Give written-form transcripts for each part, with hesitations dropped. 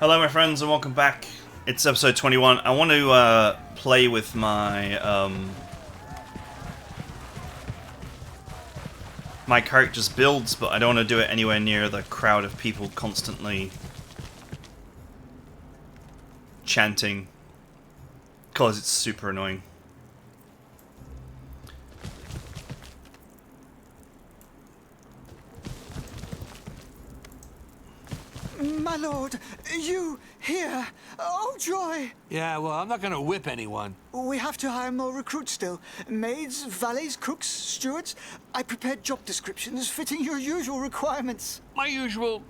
Hello my friends and welcome back. It's episode 21. I want to play with my my character's builds, but I don't want to do it anywhere near the crowd of people constantly chanting, because it's super annoying. My lord, you here? Oh, joy! Yeah, well, I'm not gonna whip anyone. We have to hire more recruits still. Maids, valets, cooks, stewards. I prepared job descriptions fitting your usual requirements. My usual...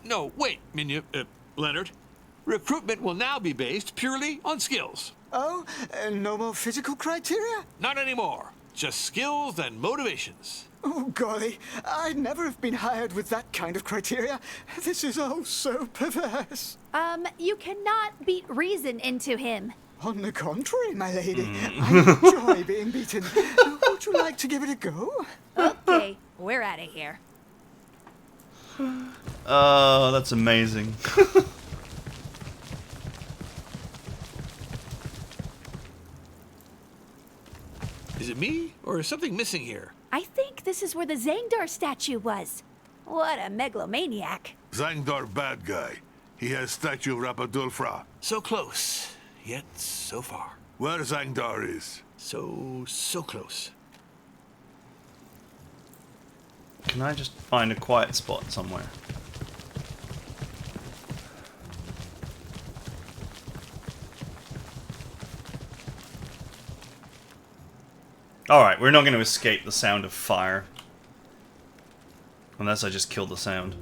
no, wait, Leonard. Recruitment will now be based purely on skills. Oh, no more physical criteria? Not anymore. Just skills and motivations. Oh, golly, I'd never have been hired with that kind of criteria. This is oh so perverse. You cannot beat reason into him. On the contrary, my lady, I enjoy being beaten. Would you like to give it a go? Okay, we're out of here. Oh, that's amazing. Is it me, or is something missing here? I think this is where the Zangdar statue was. What a megalomaniac. Zangdar bad guy. He has statue of Rapadulfra. So close, yet so far. Where Zangdar is? So close. Can I just find a quiet spot somewhere? Alright, we're not going to escape the sound of fire. Unless I just kill the sound.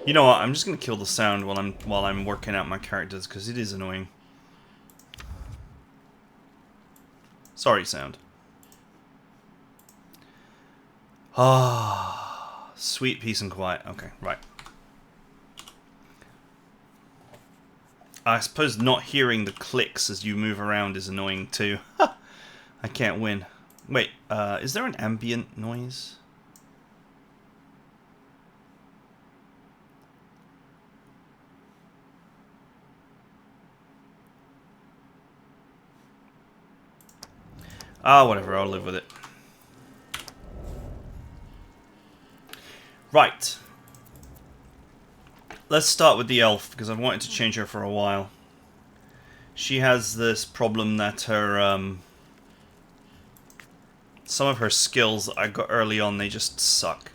You know what, I'm just going to kill the sound while I'm working out my characters, because it is annoying. Sorry, sound. Ah, sweet peace and quiet. Okay, right. I suppose not hearing the clicks as you move around is annoying too. I can't win. Wait, is there an ambient noise? Ah, whatever, I'll live with it. Right. Let's start with the elf, because I've wanted to change her for a while. She has this problem that her, some of her skills that I got early on, they just suck.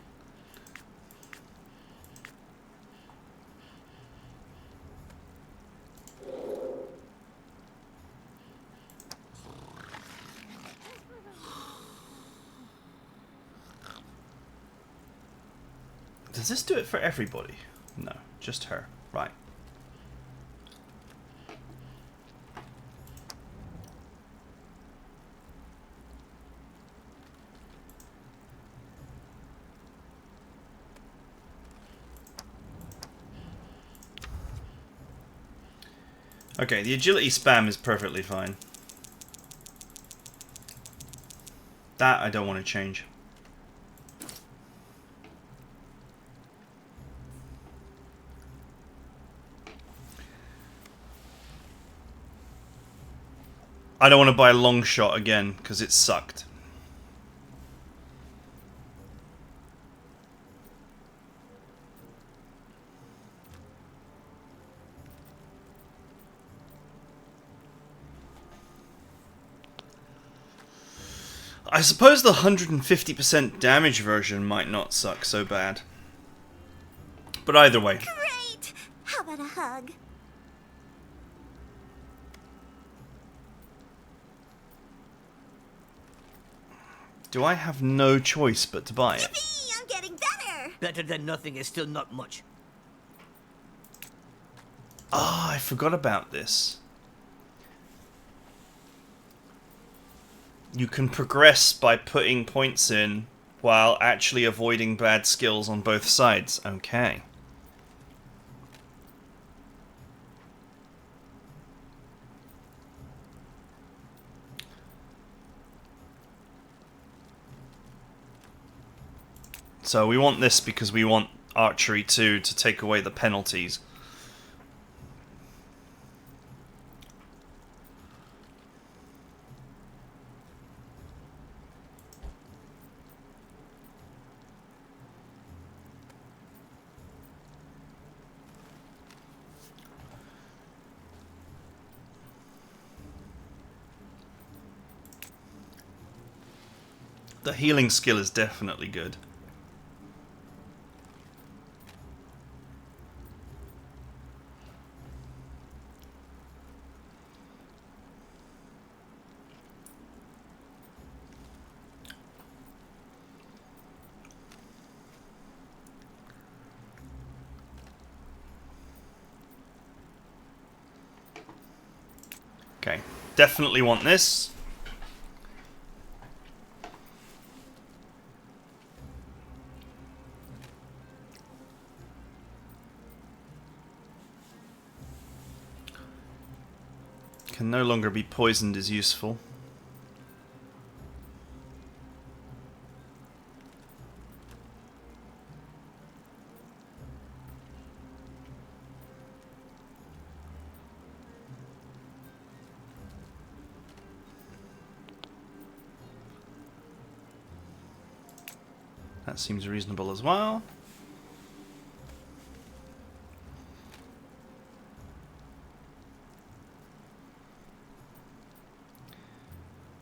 Does this do it for everybody? No, just her. Right. Okay, the agility spam is perfectly fine. That I don't want to change. I don't want to buy a long shot again, because it sucked. I suppose the 150% damage version might not suck so bad. But either way. Great! How about a hug? Do I have no choice but to buy it? Yippee! I'm getting better! Better than nothing is still not much. Ah, I forgot about this. You can progress by putting points in while actually avoiding bad skills on both sides. Okay. So we want this because we want archery too to take away the penalties. The healing skill is definitely good. Okay, definitely want this. Can no longer be poisoned is useful. That seems reasonable as well.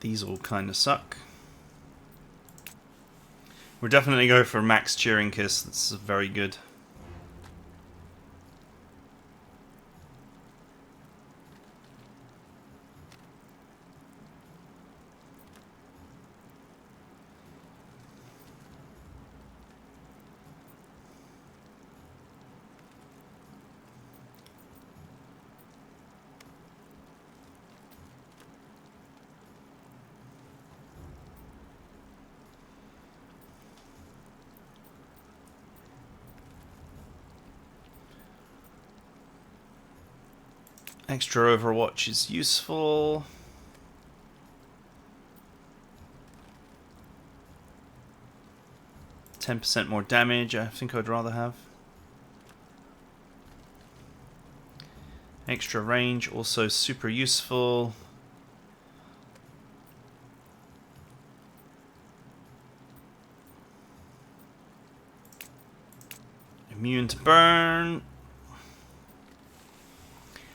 These all kind of suck. We're definitely going for max cheering kiss. That's very good. Extra Overwatch is useful. %10 more damage, I think I'd rather have. Extra range, also super useful. Immune to burn.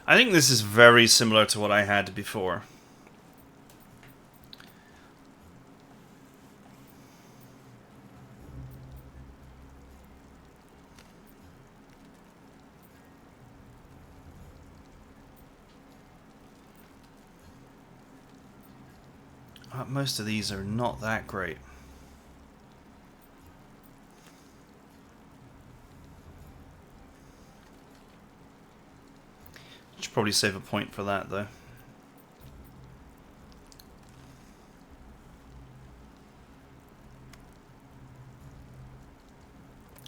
I think this is very similar to what I had before. Most of these are not that great. Should probably save a point for that though.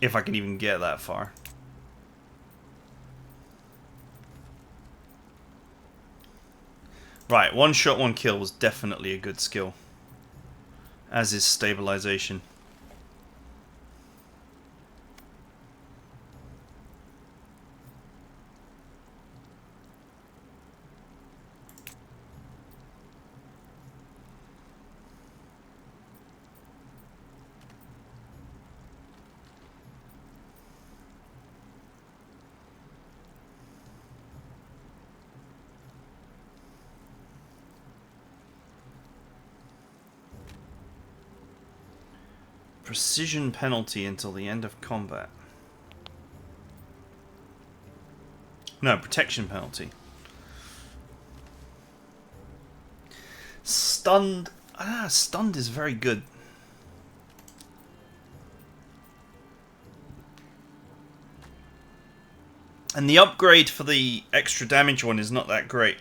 If I can even get that far. Right, one shot, one kill was definitely a good skill. As is stabilization. Precision penalty until the end of combat. No, protection penalty. Stunned. Stunned is very good. And the upgrade for the extra damage one is not that great.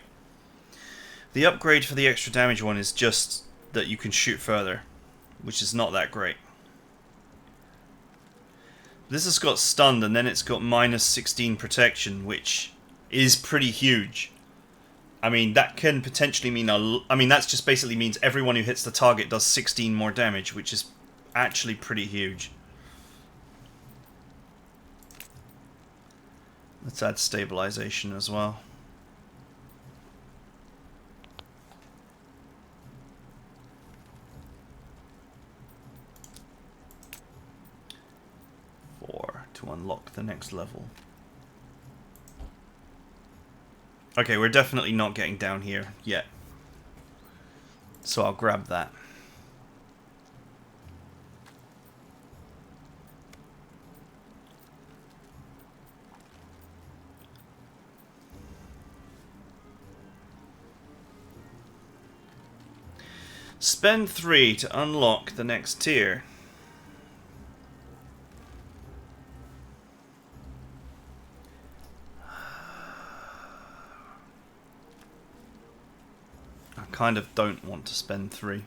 The upgrade for the extra damage one is just that you can shoot further, which is not that great. This has got stunned and then it's got minus 16 protection, which is pretty huge. I mean, that can potentially mean that just basically means everyone who hits the target does 16 more damage, which is actually pretty huge. Let's add stabilization as well. To unlock the next level. Okay, we're definitely not getting down here yet. So I'll grab that. Spend 3 to unlock the next tier. I kind of don't want to spend 3.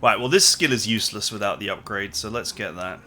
Right, well this skill is useless without the upgrade, so let's get that.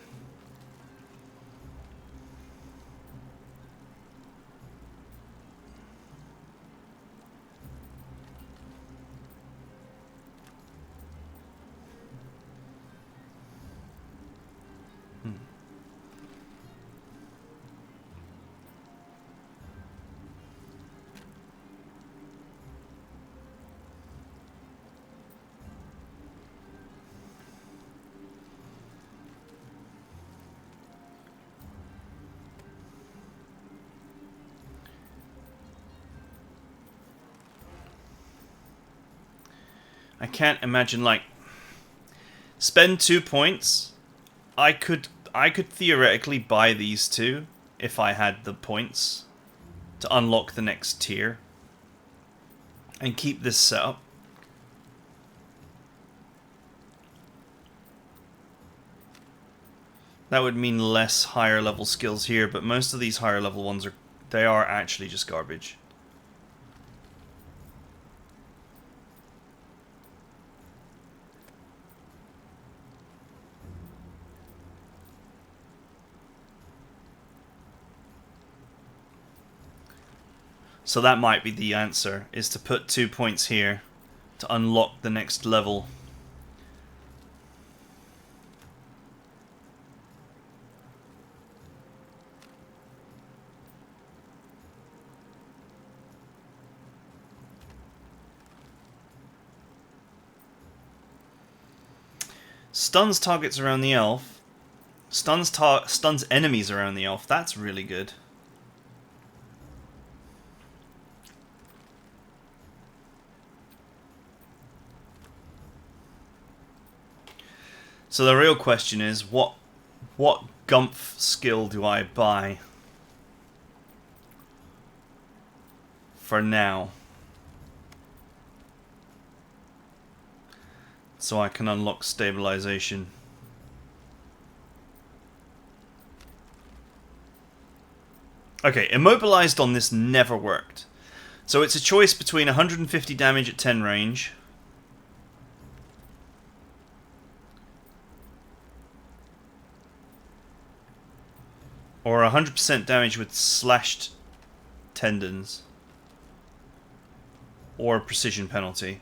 I can't imagine, like, spend 2 points. I could theoretically buy these two if I had the points to unlock the next tier and keep this set up. That would mean less higher level skills here, but most of these higher level ones are actually just garbage. So that might be the answer, is to put 2 points here to unlock the next level. Stuns targets around the elf. Stuns enemies around the elf. That's really good. So the real question is, what Gumph skill do I buy for now, so I can unlock stabilization? Okay, immobilized on this never worked. So it's a choice between 150 damage at 10 range or 100% damage with slashed tendons, or a precision penalty.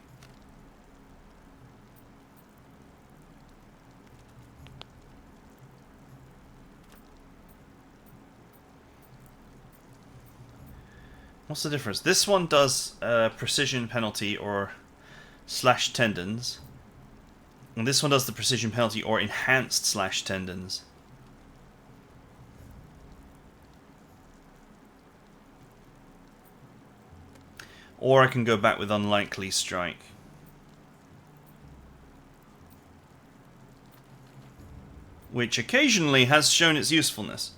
What's the difference? This one does precision penalty or slash tendons, and this one does the precision penalty or enhanced slash tendons. Or I can go back with unlikely strike. Which occasionally has shown its usefulness.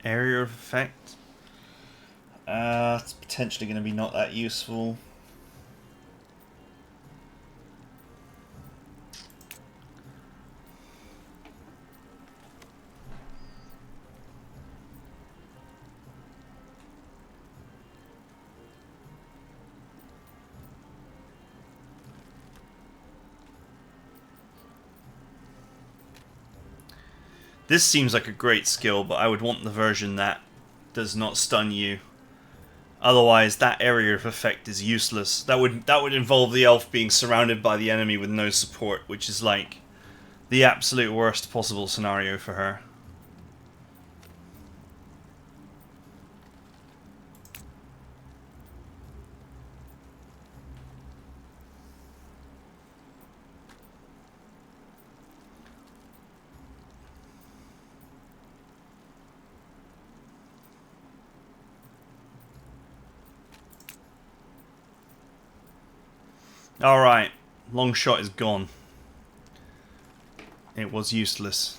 Area of effect. It's potentially going to be not that useful. This seems like a great skill, but I would want the version that does not stun you. Otherwise, that area of effect is useless. That would involve the elf being surrounded by the enemy with no support, which is like the absolute worst possible scenario for her. Alright, long shot is gone. It was useless.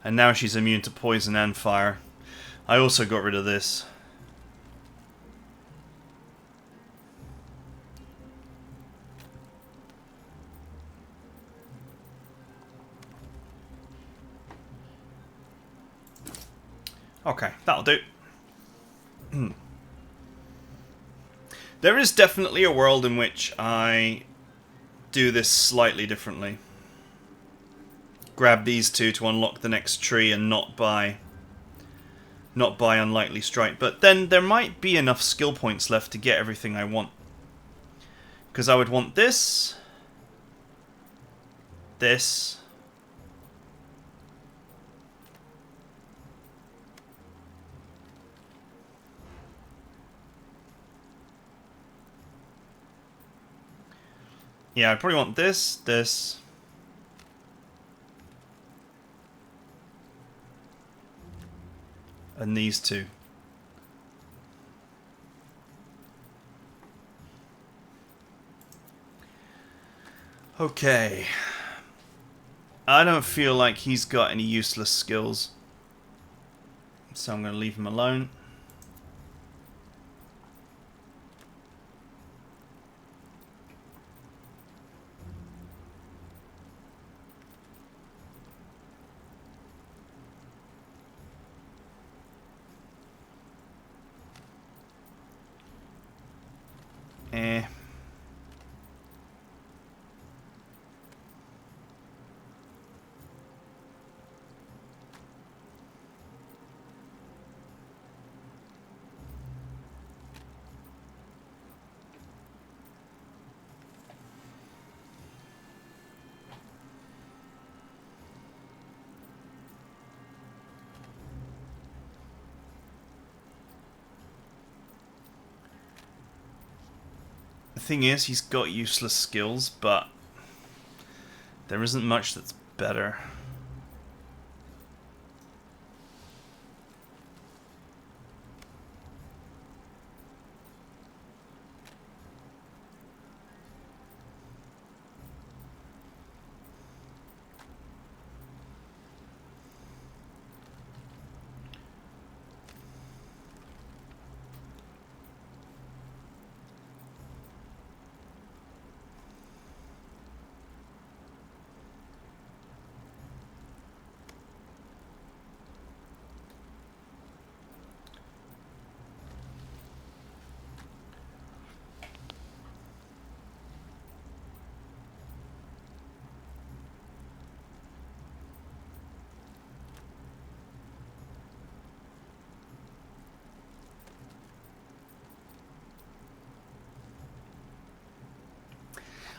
And now she's immune to poison and fire. I also got rid of this. Okay, that'll do. There is definitely a world in which I do this slightly differently. Grab these two to unlock the next tree and not buy Unlikely Strike. But then there might be enough skill points left to get everything I want. Because I would want this, this, yeah, I probably want this, this, and these two. Okay. I don't feel like he's got any useless skills, so I'm going to leave him alone. The thing is, he's got useless skills, but there isn't much that's better.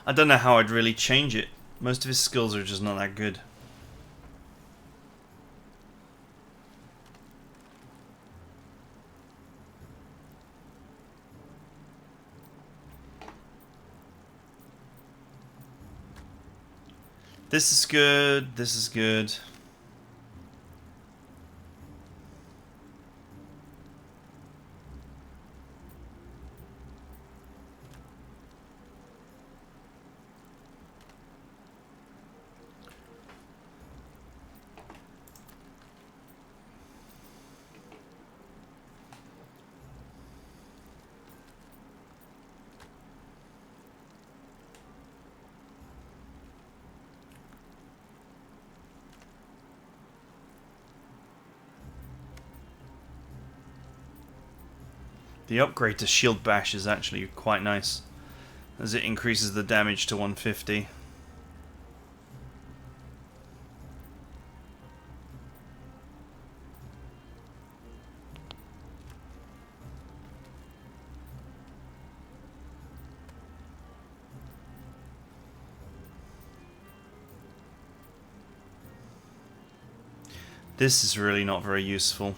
I don't know how I'd really change it. Most of his skills are just not that good. This is good, this is good. The upgrade to Shield Bash is actually quite nice, as it increases the damage to 150. This is really not very useful.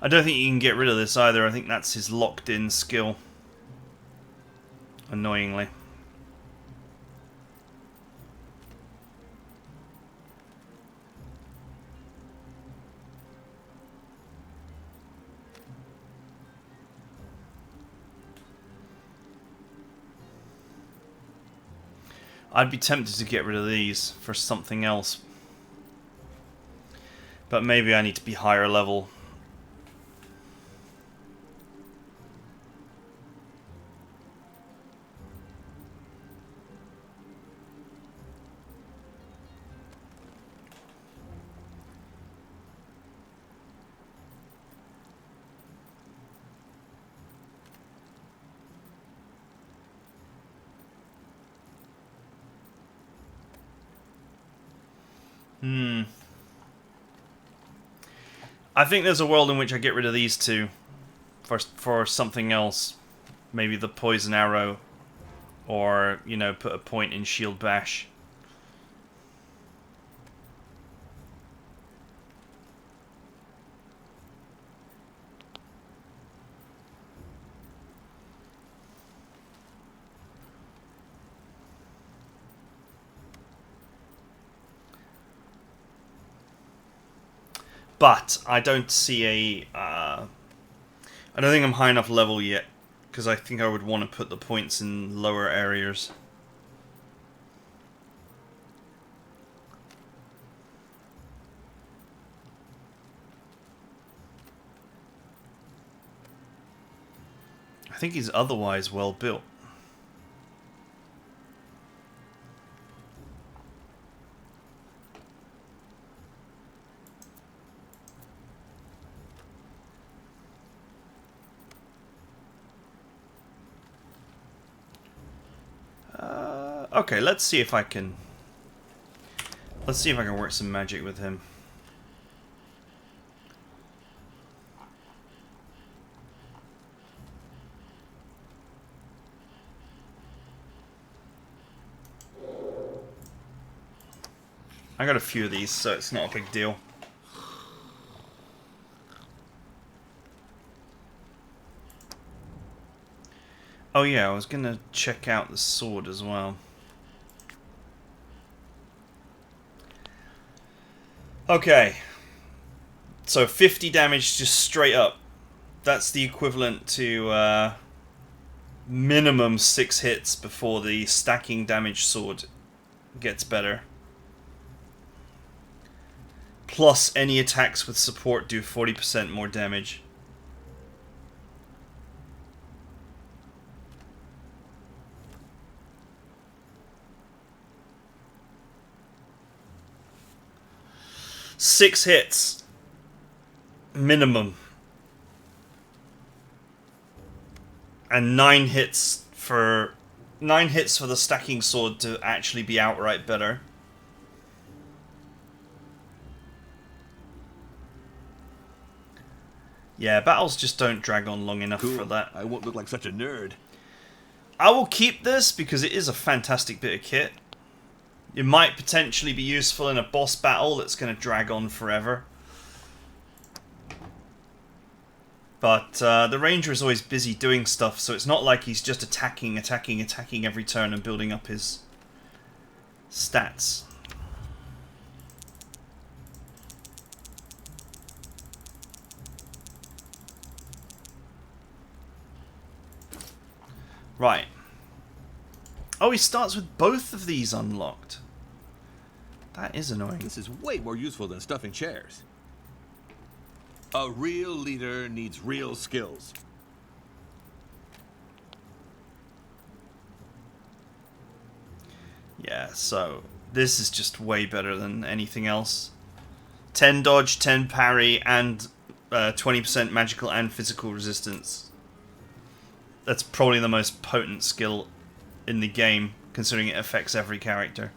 I don't think you can get rid of this either. I think that's his locked-in skill. Annoyingly. I'd be tempted to get rid of these for something else. But maybe I need to be higher level. I think there's a world in which I get rid of these two for something else. Maybe the poison arrow, or, you know, put a point in Shield Bash. But I don't see a... I don't think I'm high enough level yet, because I think I would want to put the points in lower areas. I think he's otherwise well built. Okay, let's see if I can... Let's see if I can work some magic with him. I got a few of these, so it's not a big deal. Oh yeah, I was gonna check out the sword as well. Okay, so 50 damage just straight up. That's the equivalent to minimum 6 hits before the stacking damage sword gets better. Plus any attacks with support do 40% more damage. Six hits minimum, and 9 hits for the stacking sword to actually be outright better. Yeah, battles just don't drag on long enough for that. I won't look like such a nerd. I will keep this because it is a fantastic bit of kit. It might potentially be useful in a boss battle that's going to drag on forever. But the Ranger is always busy doing stuff, so it's not like he's just attacking every turn and building up his stats. Right. Oh, he starts with both of these unlocked. That is annoying. This is way more useful than stuffing chairs. A real leader needs real skills. Yeah, so this is just way better than anything else. 10 dodge, 10 parry, and 20% magical and physical resistance. That's probably the most potent skill in the game, considering it affects every character.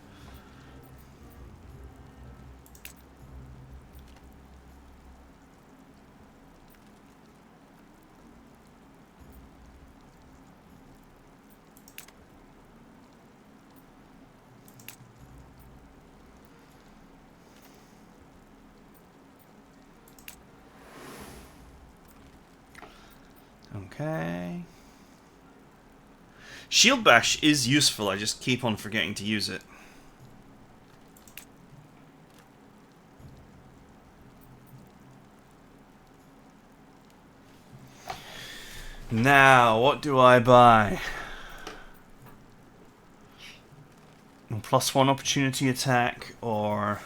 Okay. Shield Bash is useful, I just keep on forgetting to use it. Now, what do I buy? +1 opportunity attack, or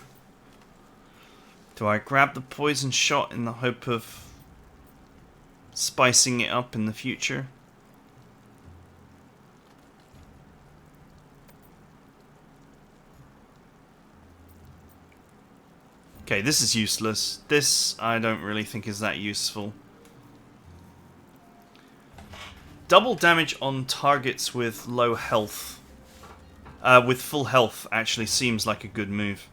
do I grab the poison shot in the hope of spicing it up in the future? Okay, this is useless. This I don't really think is that useful. Double damage on targets with low health. With full health actually seems like a good move.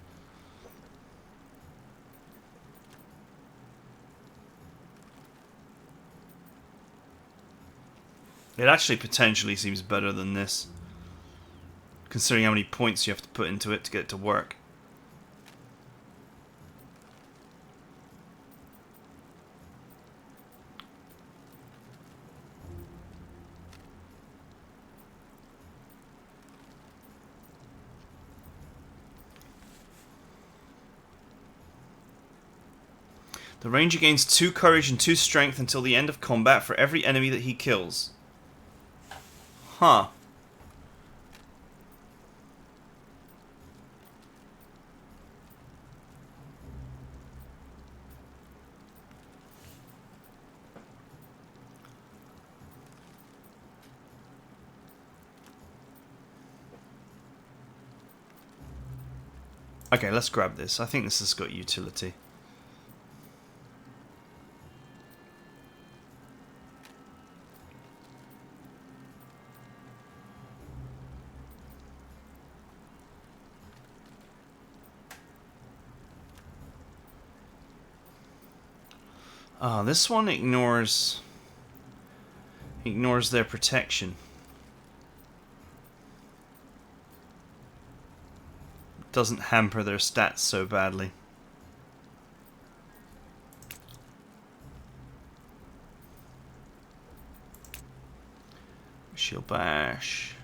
It actually potentially seems better than this, considering how many points you have to put into it to get it to work. The Ranger gains 2 courage and 2 strength until the end of combat for every enemy that he kills. Huh. Okay, let's grab this. I think this has got utility. This one ignores their protection. Doesn't hamper their stats so badly. Shield Bash.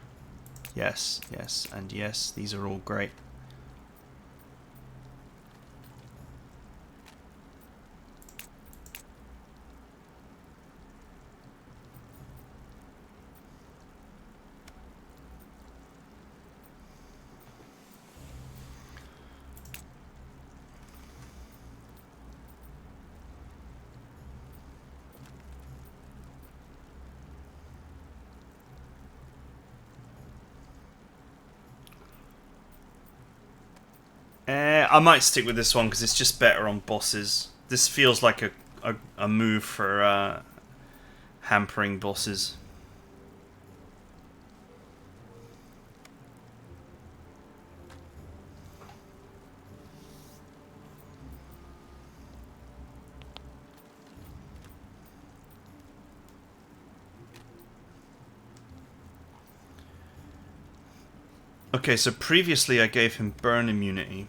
Yes, yes, and yes. These are all great. I might stick with this one because it's just better on bosses. This feels like a move for hampering bosses. Okay, so previously I gave him burn immunity.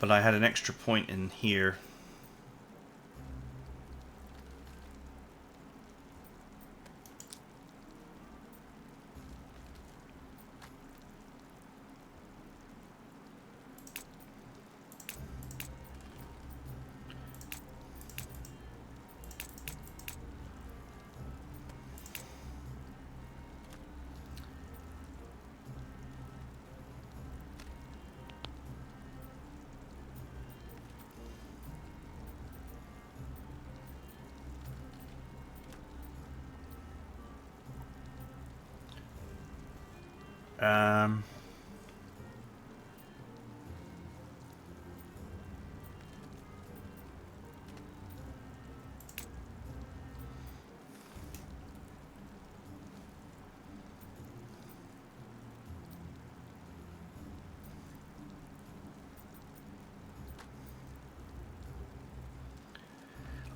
But I had an extra point in here. Um,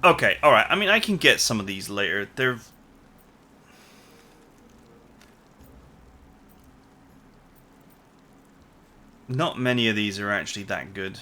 okay, alright. I mean, I can get some of these later. They're... Not many of these are actually that good.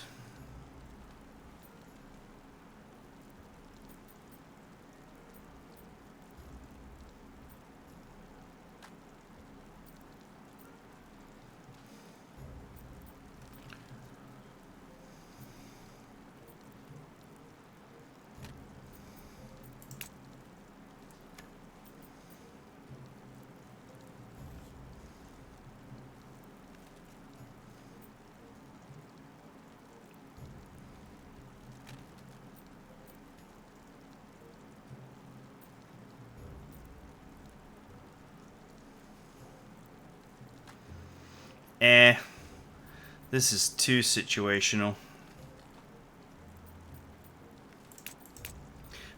This is too situational.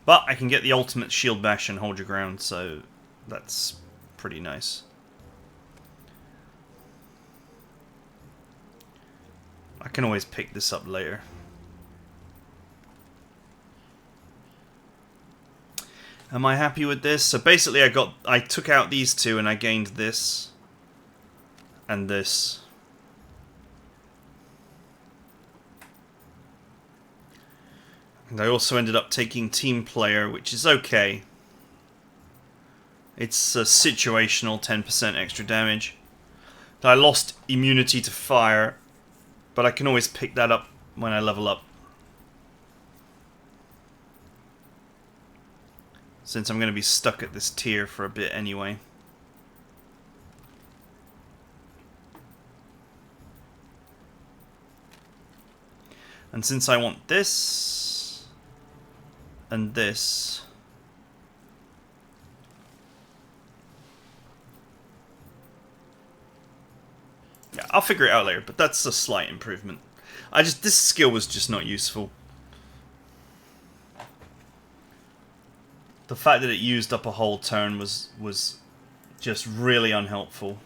But I can get the ultimate shield bash and hold your ground, so that's pretty nice. I can always pick this up later. Am I happy with this? So basically I took out these two and I gained this and this. And I also ended up taking team player, which is okay. It's a situational 10% extra damage. I lost immunity to fire, but I can always pick that up when I level up. Since I'm going to be stuck at this tier for a bit anyway. And since I want this and this, yeah, I'll figure it out later, but that's a slight improvement. This skill was just not useful. The fact that it used up a whole turn was just really unhelpful.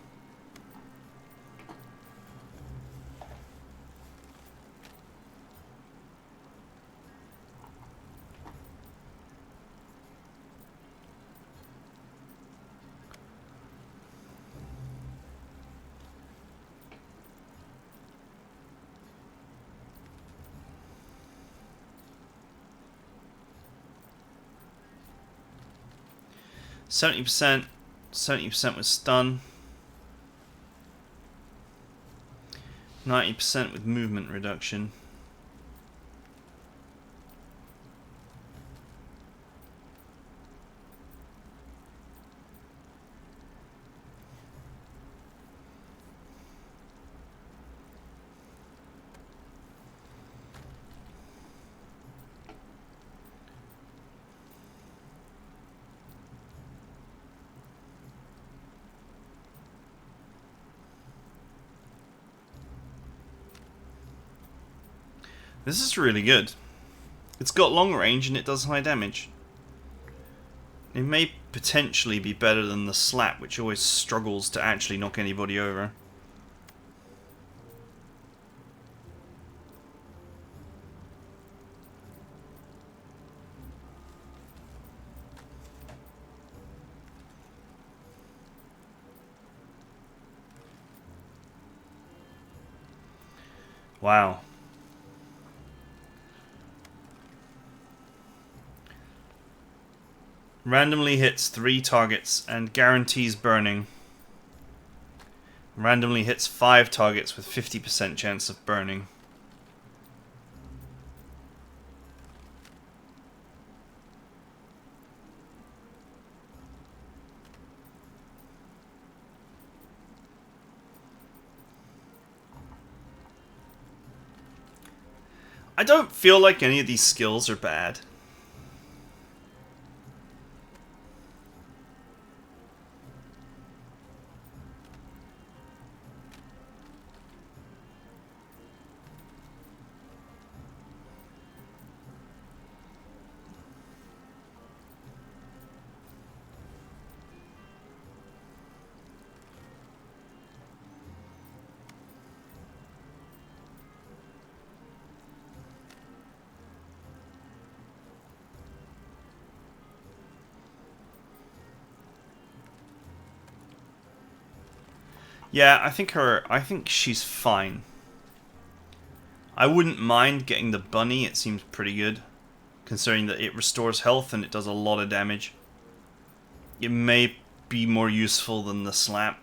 %, 70% with stun, 90% with movement reduction. This is really good. It's got long range and it does high damage. It may potentially be better than the slap, which always struggles to actually knock anybody over. Wow. Randomly hits 3 targets and guarantees burning. Randomly hits 5 targets with 50% chance of burning. I don't feel like any of these skills are bad. Yeah, I think she's fine. I wouldn't mind getting the bunny, it seems pretty good. Considering that it restores health and it does a lot of damage. It may be more useful than the slap.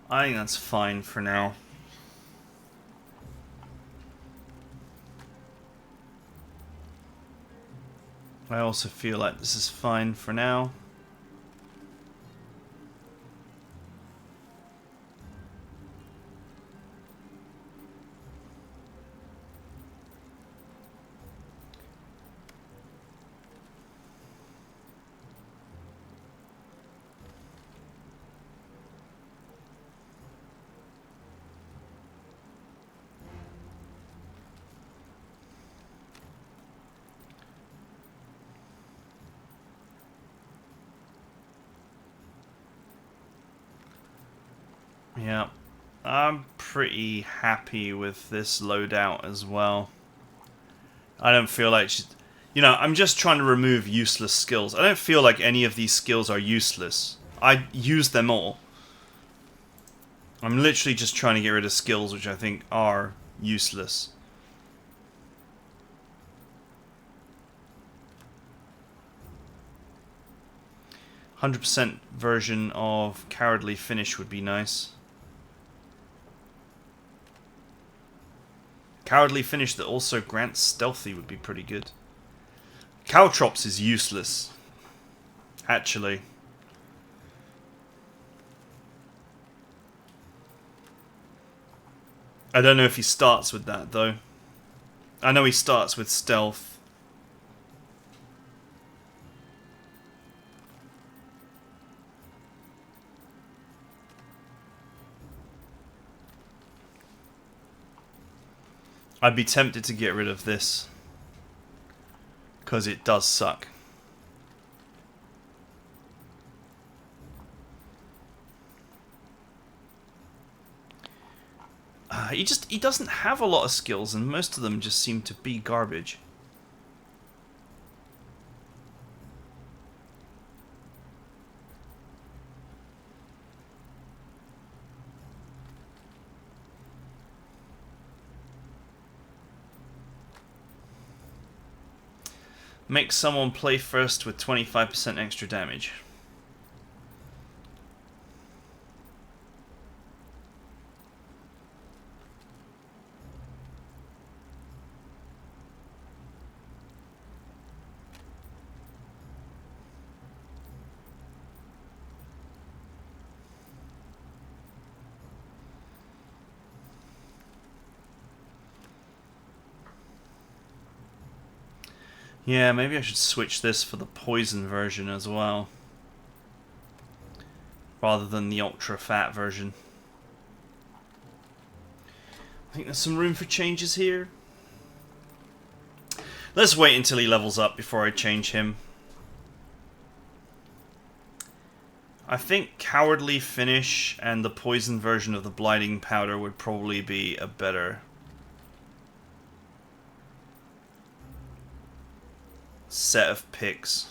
I think that's fine for now. I also feel like this is fine for now. Yeah, I'm pretty happy with this loadout as well. I don't feel like she's... You know, I'm just trying to remove useless skills. I don't feel like any of these skills are useless. I use them all. I'm literally just trying to get rid of skills which I think are useless. %100% version of Cowardly Finish would be nice. Cowardly Finish that also grants Stealthy would be pretty good. Caltrops is useless, actually. I don't know if he starts with that, though. I know he starts with Stealth. I'd be tempted to get rid of this, because it does suck. He doesn't have a lot of skills, and most of them just seem to be garbage. Make someone play first with 25% extra damage. Yeah, maybe I should switch this for the poison version as well, rather than the ultra fat version. I think there's some room for changes here. Let's wait until he levels up before I change him. I think Cowardly Finish and the poison version of the Blinding Powder would probably be a better set of picks.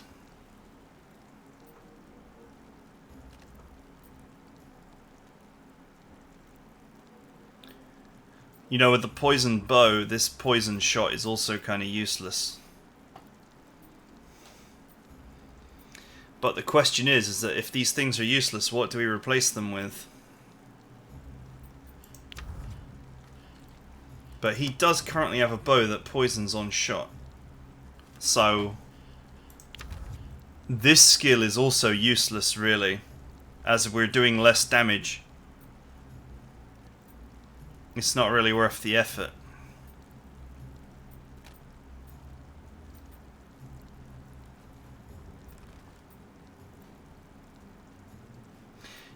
You know, with the poison bow, this poison shot is also kind of useless. But the question is that if these things are useless, what do we replace them with? But he does currently have a bow that poisons on shot. So this skill is also useless, really, as we're doing less damage. It's not really worth the effort.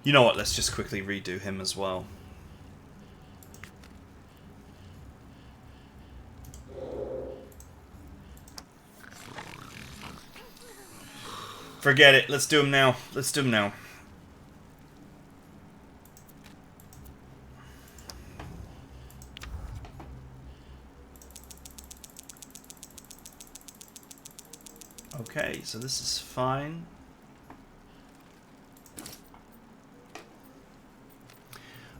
You know what, let's just quickly redo him as well. Forget it, let's do him now. Let's do him now. Okay, so this is fine.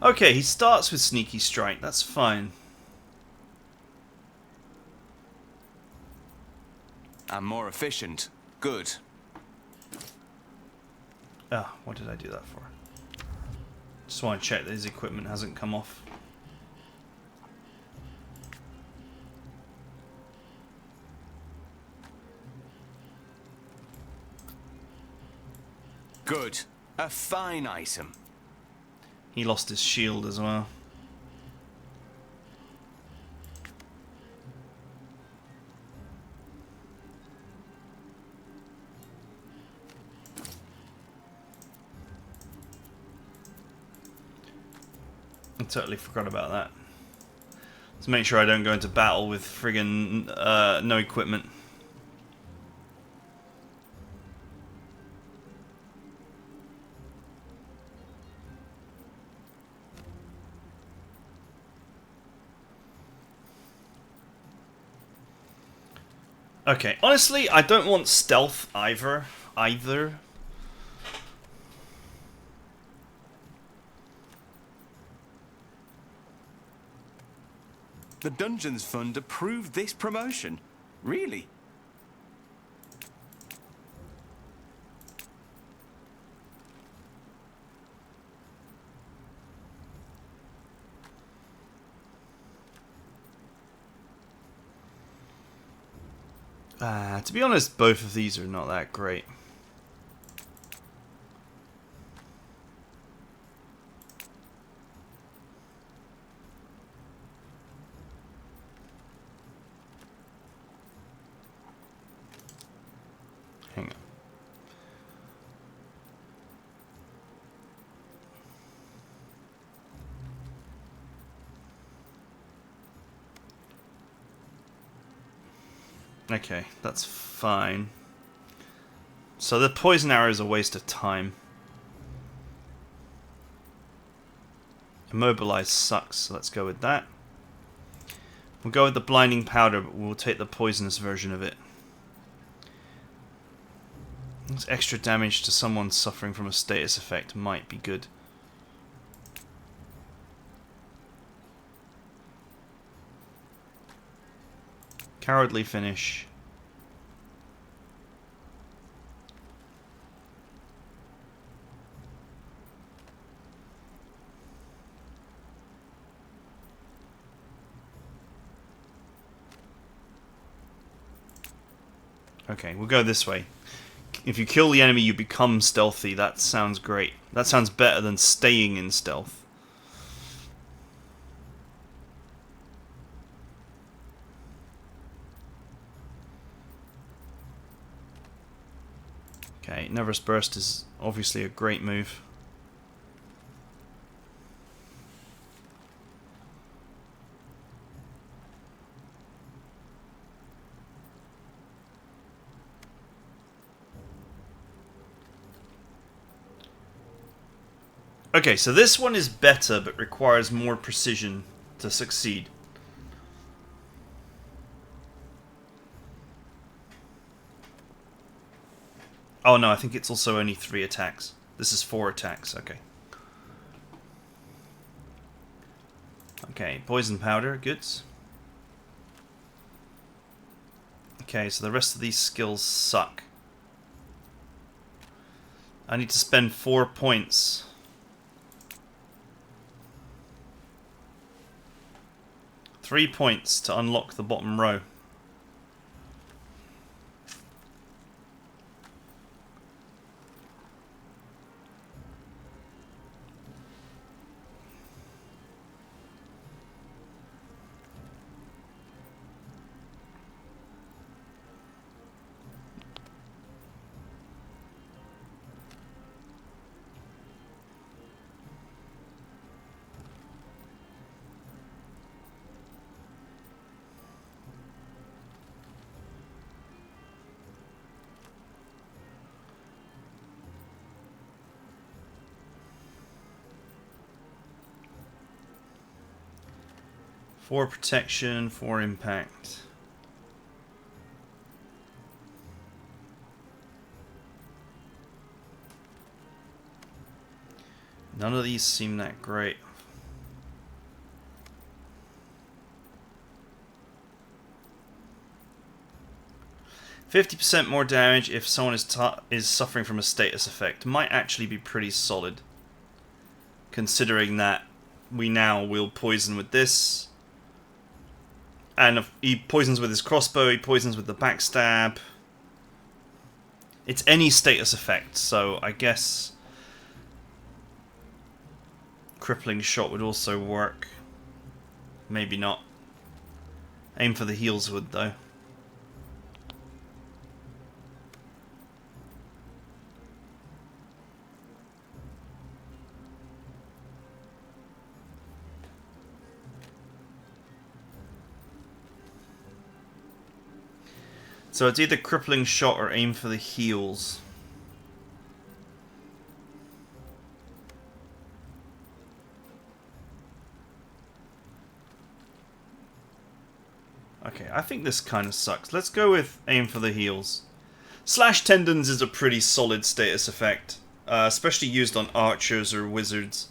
Okay, he starts with Sneaky Strike, that's fine. I'm more efficient. Good. Ah, what did I do that for? Just want to check that his equipment hasn't come off. Good. A fine item. He lost his shield as well. I totally forgot about that. Let's make sure I don't go into battle with friggin' no equipment. Okay, honestly, I don't want stealth either. The Dungeons Fund approved this promotion. Really? To be honest, both of these are not that great. Hang on. Okay, that's fine. So the poison arrow is a waste of time. Immobilize sucks, so let's go with that. We'll go with the blinding powder, but we'll take the poisonous version of it. This extra damage to someone suffering from a status effect might be good. Cowardly Finish. Okay, we'll go this way. If you kill the enemy, you become stealthy. That sounds great. That sounds better than staying in stealth. Okay, Nervous Burst is obviously a great move. Okay, so this one is better, but requires more precision to succeed. Oh no, I think it's also only 3 attacks. This is 4 attacks, okay. Okay, poison powder, goods. Okay, so the rest of these skills suck. I need to spend 4 points. Three points to unlock the bottom row. For protection, for impact. None of these seem that great. %50 more damage if someone is suffering from a status effect. Might actually be pretty solid. Considering that we now will poison with this. And he poisons with his crossbow, he poisons with the backstab. It's any status effect, so I guess crippling shot would also work. Maybe not. Aim for the heels would, though. So it's either crippling shot or aim for the heels. Okay, I think this kind of sucks. Let's go with aim for the heels. Slash tendons is a pretty solid status effect, especially used on archers or wizards,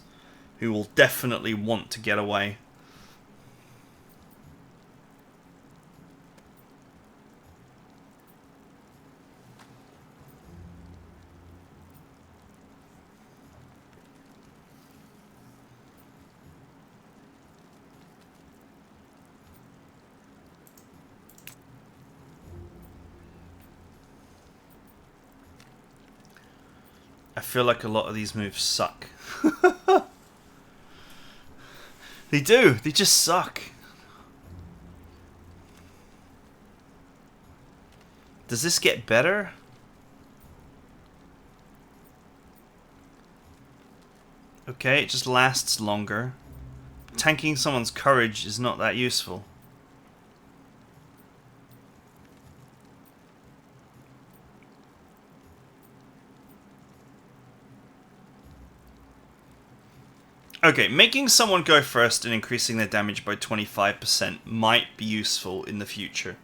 who will definitely want to get away. I feel like a lot of these moves suck. They do. They just suck. Does this get better? Okay, it just lasts longer. Tanking someone's courage is not that useful. Okay, making someone go first and increasing their damage by 25% might be useful in the future.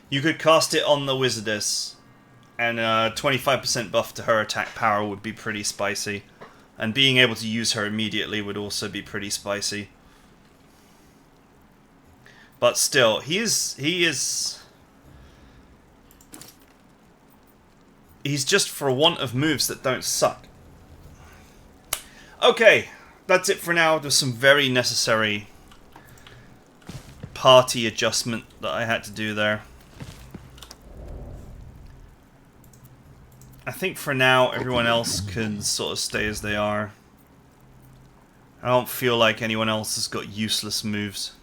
You could cast it on the Wizardess, and a 25% buff to her attack power would be pretty spicy. And being able to use her immediately would also be pretty spicy. But still, he's just for want of moves that don't suck. Okay. That's it for now. There's some very necessary party adjustment that I had to do there. I think for now everyone else can sort of stay as they are. I don't feel like anyone else has got useless moves.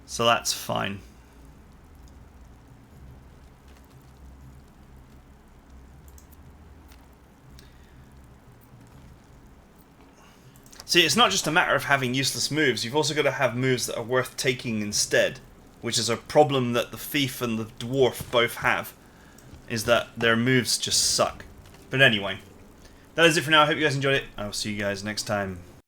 So that's fine. See, it's not just a matter of having useless moves, you've also got to have moves that are worth taking instead, which is a problem that the thief and the dwarf both have, is that their moves just suck. But anyway, that is it for now. I hope you guys enjoyed it. I will see you guys next time.